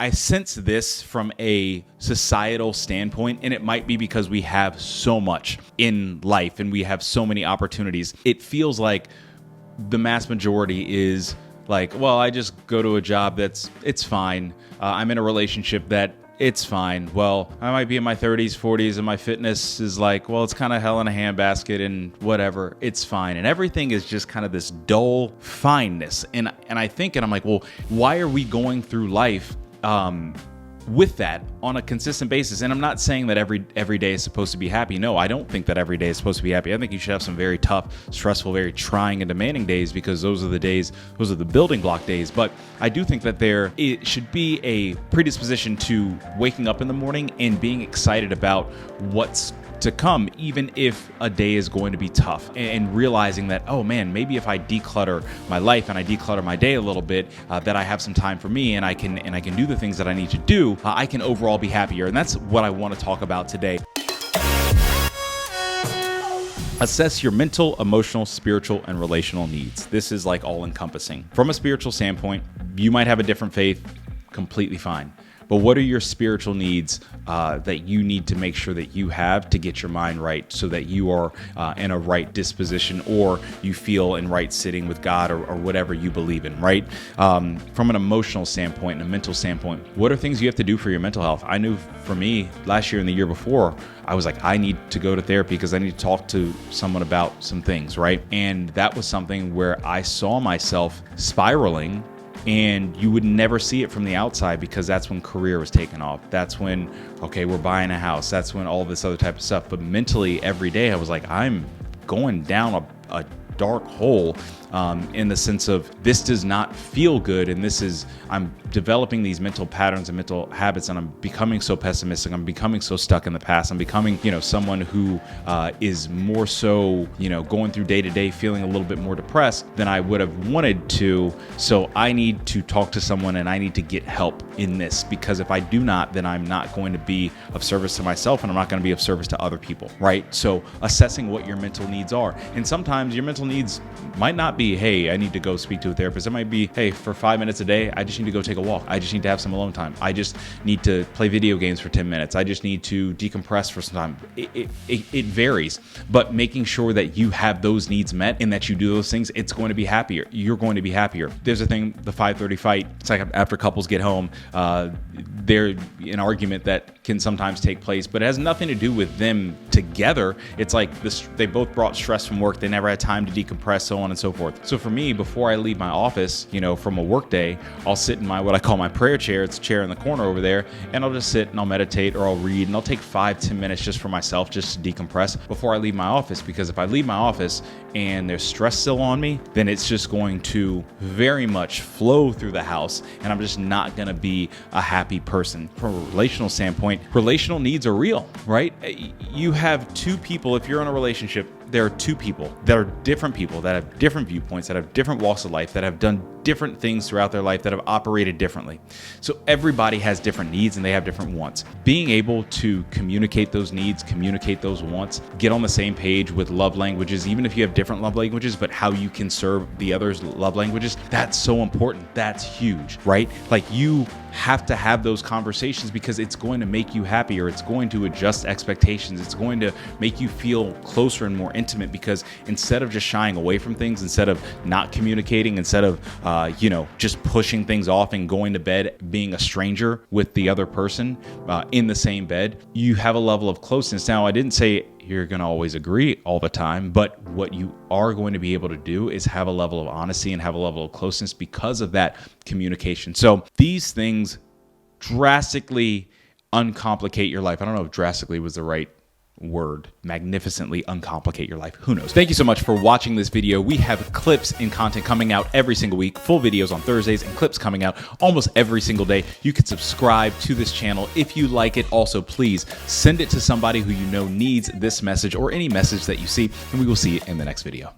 I sense this from a societal standpoint, and it might be because we have so much in life and we have so many opportunities. It feels like the mass majority is like, well, I just go to a job it's fine. I'm in a relationship that it's fine. Well, I might be in my 30s, 40s, and my fitness is like, well, it's kind of hell in a handbasket and whatever. It's fine. And everything is just kind of this dull fineness. And I think, and I'm like, well, why are we going through life with that on a consistent basis? And I'm not saying that every day is supposed to be happy. No, I don't think that every day is supposed to be happy. I think you should have some very tough, stressful, very trying and demanding days, because those are the building block days. But I do think that it should be a predisposition to waking up in the morning and being excited about what's to come, even if a day is going to be tough, and realizing that, oh man, maybe if I declutter my life and I declutter my day a little bit, that I have some time for me and I can do the things that I need to do, I can overall be happier. And that's what I want to talk about today. Assess your mental, emotional, spiritual, and relational needs. This is like all encompassing. From a spiritual standpoint, you might have a different faith, completely fine. But what are your spiritual needs that you need to make sure that you have to get your mind right, so that you are in a right disposition, or you feel in right sitting with God, or whatever you believe in, right? From an emotional standpoint and a mental standpoint, what are things you have to do for your mental health? I knew for me last year and the year before, I was like, I need to go to therapy because I need to talk to someone about some things, right? And that was something where I saw myself spiraling. And you would never see it from the outside, because that's when career was taking off. That's when, okay, we're buying a house. That's when all this other type of stuff. But mentally, every day, I was like, I'm going down a dark hole, in the sense of, this does not feel good. And I'm developing these mental patterns and mental habits, and I'm becoming so pessimistic. I'm becoming so stuck in the past. I'm becoming, someone who is more so, going through day to day, feeling a little bit more depressed than I would have wanted to. So I need to talk to someone, and I need to get help in this, because if I do not, then I'm not going to be of service to myself, and I'm not going to be of service to other people, right? So assessing what your mental needs are. And sometimes your mental needs might not be, hey, I need to go speak to a therapist. It might be, hey, for 5 minutes a day, I just need to go take a walk. I just need to have some alone time. I just need to play video games for 10 minutes. I just need to decompress for some time. It varies, but making sure that you have those needs met and that you do those things, it's going to be happier. You're going to be happier. There's a thing, the 5:30 fight. It's like after couples get home, there's an argument that can sometimes take place, but it has nothing to do with them together. It's like this, they both brought stress from work. They never had time to decompress, so on and so forth. So for me, before I leave my office, from a work day, I'll sit in what I call my prayer chair. It's a chair in the corner over there, and I'll just sit and I'll meditate, or I'll read, and I'll take 5-10 minutes just for myself, just to decompress before I leave my office. Because if I leave my office and there's stress still on me, then it's just going to very much flow through the house, and I'm just not going to be a happy person. From a relational standpoint, relational needs are real, right? You have two people. If you're in a relationship, there are two people that are different people, that have different viewpoints, that have different walks of life, that have done different things throughout their life, that have operated differently. So everybody has different needs, and they have different wants. Being able to communicate those needs, communicate those wants, get on the same page with love languages, even if you have different love languages, but how you can serve the other's love languages, that's so important. That's huge, right? Like, you have to have those conversations, because it's going to make you happier. It's going to adjust expectations. It's going to make you feel closer and more intimate, because instead of just shying away from things, instead of not communicating, instead of just pushing things off and going to bed, being a stranger with the other person in the same bed, you have a level of closeness. Now, I didn't say you're going to always agree all the time, but what you are going to be able to do is have a level of honesty and have a level of closeness because of that communication. So these things drastically uncomplicate your life. I don't know if drastically was the right word. Magnificently uncomplicate your life. Who knows? Thank you so much for watching this video. We have clips and content coming out every single week, full videos on Thursdays, and clips coming out almost every single day. You can subscribe to this channel if you like it. Also, please send it to somebody who you know needs this message, or any message that you see, and we will see you in the next video.